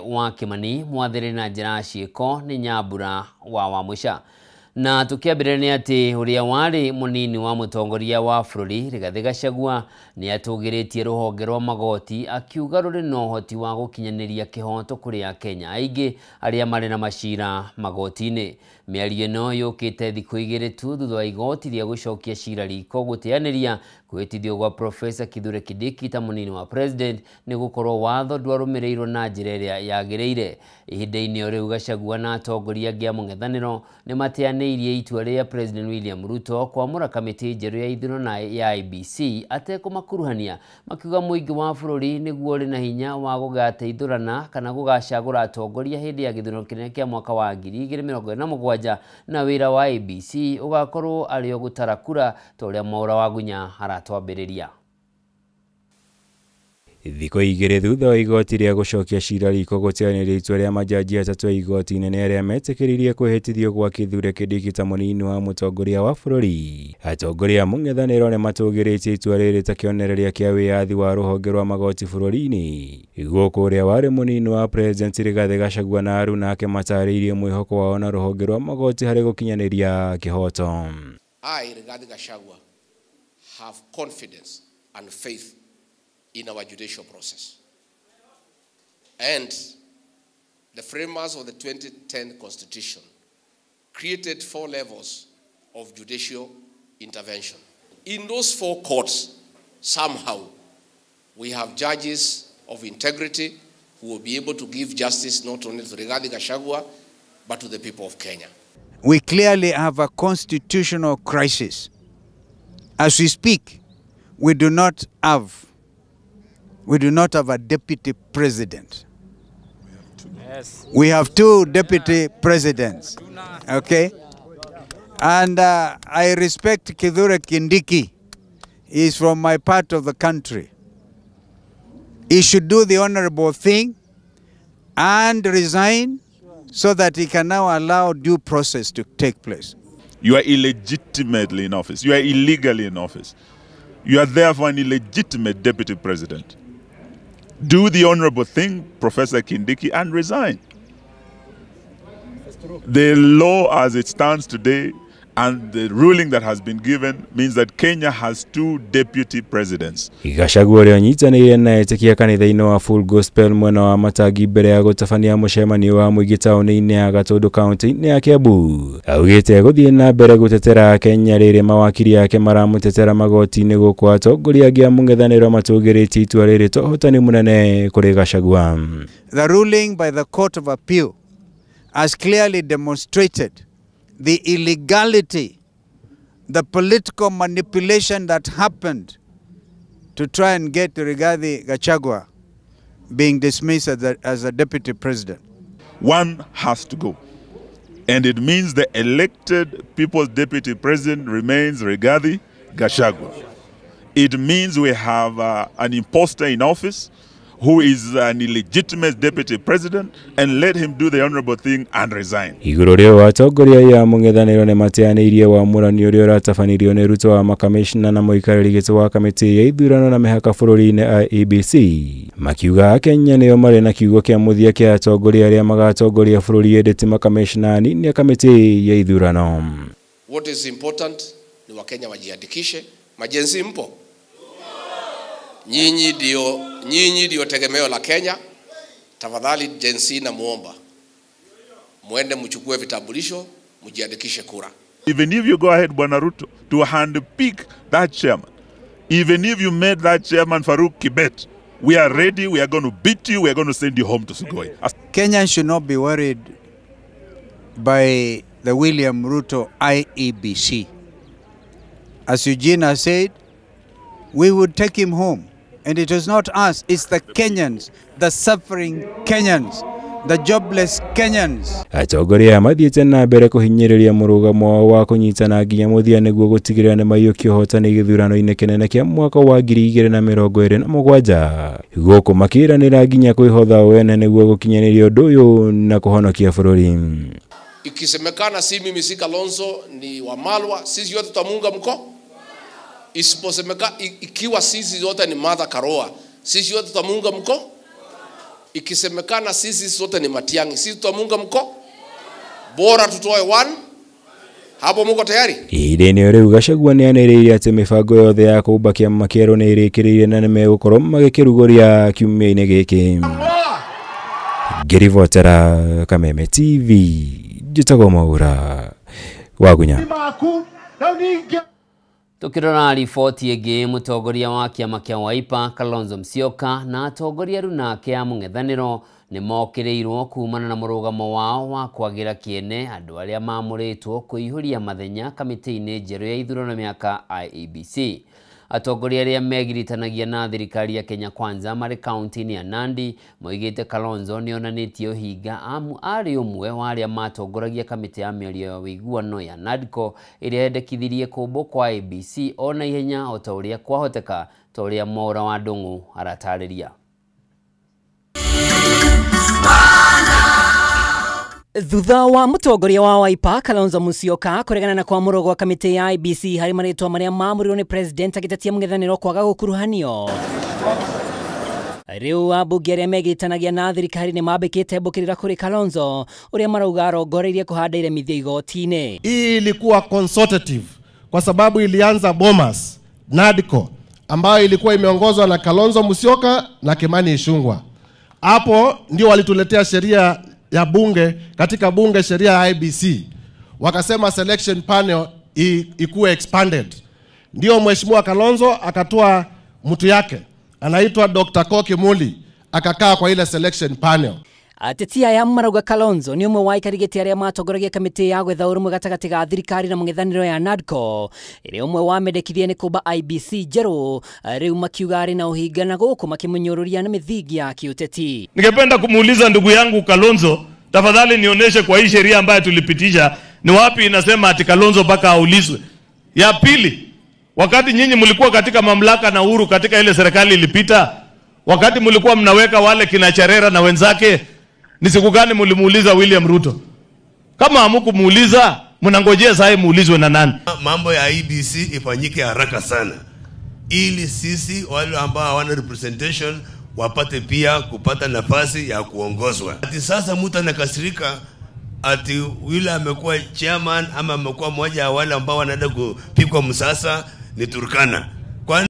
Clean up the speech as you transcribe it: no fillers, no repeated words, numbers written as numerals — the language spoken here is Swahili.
wa Kimani mwathiri na njira ciiko ni Nyambura wa Wamusha. Na tukiambirania ati uria wari munini wa mutongoria wa bururi Rigathi Gachagua ni atugiritie ruhonge rwa magoti akiuga ruri no hoti wa gukinyaniria kihoto kuri Akenya aingi aria mari na macira magoti-ini. Miario no yukite thiku igiri tu thutha wa igoti ria gucokia cira riko guteaniria kwitithio gwa Professor Kithure Kindiki ta munini wa president ni gukorwo watho ndwarumirirwo na njira iria yagireire. Ihinda-ini riu Gachagua na atongoria angi a mung'ethaniro ni mateanirie itua ria President William Ruto kwamura kamiti njeru ya ithurano ya IEBC atekumakuruhania, makiuga muingi wa bururi niguo ri na hinya wa gugate ithurana kana gugacagura atongoria hindi ya githurano kinene kia mwaka wa 2027 na wira wa IEBC ugakorwo ario gutara kura toria Mwaura wa Gunya aratwambiriria. Thiko igiri thutha wa igoti ria gucokia cira riko guteaniria itua ria majaji atatu a igoti inene aria metikiririe kwihitithio gwa Kithure Kindiki ta munini wa mutongoria wa bururi. Atongoria a mung'ethaniro ni matugiritie itua riri ta kionereria kia wiathi wa ruhonge rwa magoti bururi-ini. Guku uria wari munini wa president Rigathi Gachagua na aru nake matariirie mwihoko wao na ruhonge rwa magoti hari gukinyaniria kihoto. I, Rigathi Gachagua, have confidence and faith in our judicial process. And the framers of the 2010 Constitution created 4 levels of judicial intervention. In those 4 courts, somehow, we have judges of integrity who will be able to give justice not only to Rigathi Gachagua, but to the people of Kenya. We clearly have a constitutional crisis. As we speak, we do not have a deputy president. We have 2 deputy presidents. Okay? And I respect Kithure Kindiki. He is from my part of the country. He should do the honorable thing and resign so that he can now allow due process to take place. You are illegitimately in office. You are illegally in office. You are therefore an illegitimate deputy president. Do the honorable thing, Professor Kindiki, and resign. The law as it stands today and the ruling that has been given means that Kenya has 2 deputy presidents. Gachagua uria nyitanire na etikia kanitha-ini wa Full Gospel mwena wa Matagi mbere ya gutabania mucemanio wa muingi tauni-ini ya Gatundu kaunti-ini ya Kiambu. Augite guthie na mbere gutetera Kenya riri mawakiri yake maramutetera magoti-ini guku atongoria angi a mung'ethaniro matugiritie itua riri to hotani munene kuri Gachagua. The ruling by the Court of Appeal has clearly demonstrated the illegality, the political manipulation that happened to try and get Rigathi Gachagua being dismissed as a deputy president. One has to go. And it means the elected people's deputy president remains Rigathi Gachagua. It means we have an imposter in office who is an illegitimate deputy president, and let him do the honorable thing and resign. Iguru rio atongoria ya mung'ethaniro ni mateanirie wamurani uria uratafanirio ni Ruto wa makamishna na muikariri giti wa kamiti ya ithurano na mihaka bururi-ini IEBC. Makiuga Kenya nio mari na kiugo kia muthia kia atongoria aria magatongoria bururi endeti makamishna ni kamiti ya ithurano. What is important ni Wakenya wajiandikishe. Majenzi mpo? Nyinyi ndio tegemeo la Kenya. Tafadhali jensi na muomba muende mchukue vitambulisho mjiandikishe kura. Even if you go ahead, Bwana Ruto, to handpick that chairman, even if you made that chairman Farouk Kibet, we are ready, we are going to beat you, we are going to send you home to Sugoi. Kenyans should not be worried by the William Ruto IEBC. As Eugene said, we would take him home. And it was not us, it's the Kenyans, the suffering Kenyans, the jobless Kenyans. Atongoria mathiete na mbere kuhinyiriria murugamo wa kunyitana nginya muthia niguo gutigirira ni maiyukio hotani githurano-ini kinene kia mwaka wa 2027. Guku makiranira nginya kwihotha wene niguo gukinyaniria undu uyu na kuhonokia bururi. Ikisemekana si mimi si Kalonzo ni Wamalwa, sisi yote tutamunga mko. Isiposemeka ikiwa sisi yote ni Martha Karua, sisi yote tutamunga mko. ikisemekana sisi sote ni Matiang'i, sisi tutamunga mko, bora tutoe 1. Hapo muko tayari? Iri-inĩ rĩu Gachagua nĩanĩrĩire atĩ mĩbango yothe ya kũmba kĩama kĩerũ nĩ ĩrĩkĩrĩire na nĩmegũkorwo magĩkĩrugũria kiumia-inĩ gĩkĩ. Ngĩribotera Kameme TV, njĩtagwo Mwaura Wagunya. Tukirora riboti ĩngĩ, mũtongoria wa kĩama kĩa Wiper Kalonzo Musyoka na atongoria rĩu nake a mũng'ethanĩro nĩ mokĩrĩirwo kumana na mũrũgamo wao wa kwagira kĩene andũ arĩa mamũrĩtwo kũihũria mathenya kamĩtĩ-inĩ njerũ ya ithurano mĩaka IEBC. Atongoria arĩa megiritanagia na thirikari ya Kenya Kwanza marĩ kaunti-inĩ ya Nandi moigĩte Kalonzo nĩonanĩtie ũhinga arĩ ũmwe wa arĩa matongoragia kamĩtĩ ya mĩario ya ũiguano ya NADCO ĩrĩa yendekithirie kũmbwo kwa IEBC ona ihenya o ta ũrĩa kwahoteka, ta ũrĩa Mwaura wa Ndung'u aratarĩria. Thutha wa mũtongoria wa Wiper Kalonzo Musyoka kũregana na kwamũrwo gwa kamĩtĩ ya IEBC harĩ marĩtwa marĩa mamũrirwo nĩ president agĩtetia mũng'ethanĩro kwaga gũkuruhanio, rĩu ambunge arĩa megiritanagia na thirikari nĩ mambĩkĩte mbũkĩrĩra kũrĩ Kalonzo ũrĩa marauga arongoreirie kũhanda iremithia igoti-inĩ. Hii ilikuwa consultative kwa sababu ilianza Bomas NADCO ambayo ilikuwa imeongozwa na Kalonzo Musyoka na Kimani Ichung'wah. Hapo ndio walituletea sheria ya bunge, katika bunge sheria ya IEBC. Wakasema selection panel ikuwe expanded. Ndio Mheshimiwa Kalonzo akatoa mtu yake anaitwa Dr. Koki Muli akakaa kwa ile selection panel. Atetia ya marauga Kalonzo ni ũmwe wa ikarigĩti arĩa matongoragia kamĩtĩ ya gwetha ũrũmwe gatagatĩ ga thirikari na mũng'ethanĩro ya NADCO ĩrĩa ũmwe wa mendekithie nĩ kũmba IEBC njerũ, rĩu makiuga arĩ na ũhinga na gũkũ makĩmũnyũrũria na mĩthingi ya kiũteti. Ningependa kumuuliza ndugu yangu Kalonzo, tafadhali nionyeshe kwa hii sheria ambayo tulipitisha ni wapi inasema ati Kalonzo mpaka aulizwe. Ya pili, wakati nyinyi mlikuwa katika mamlaka na uhuru katika ile serikali ilipita, wakati mlikuwa mnaweka wale kina Charera na wenzake, ni siku gani mlimuuliza William Ruto? Kama hamkumuuliza, mnangojea sasa muulizwe na nani? Mambo ya IEBC ifanyike haraka sana ili sisi wale ambao hawana representation wapate pia kupata nafasi ya kuongozwa. Ati sasa mtu anakasirika ati yule amekuwa chairman ama amekuwa mmoja wa wale ambao wanaenda kupigwa msasa ni Turkana.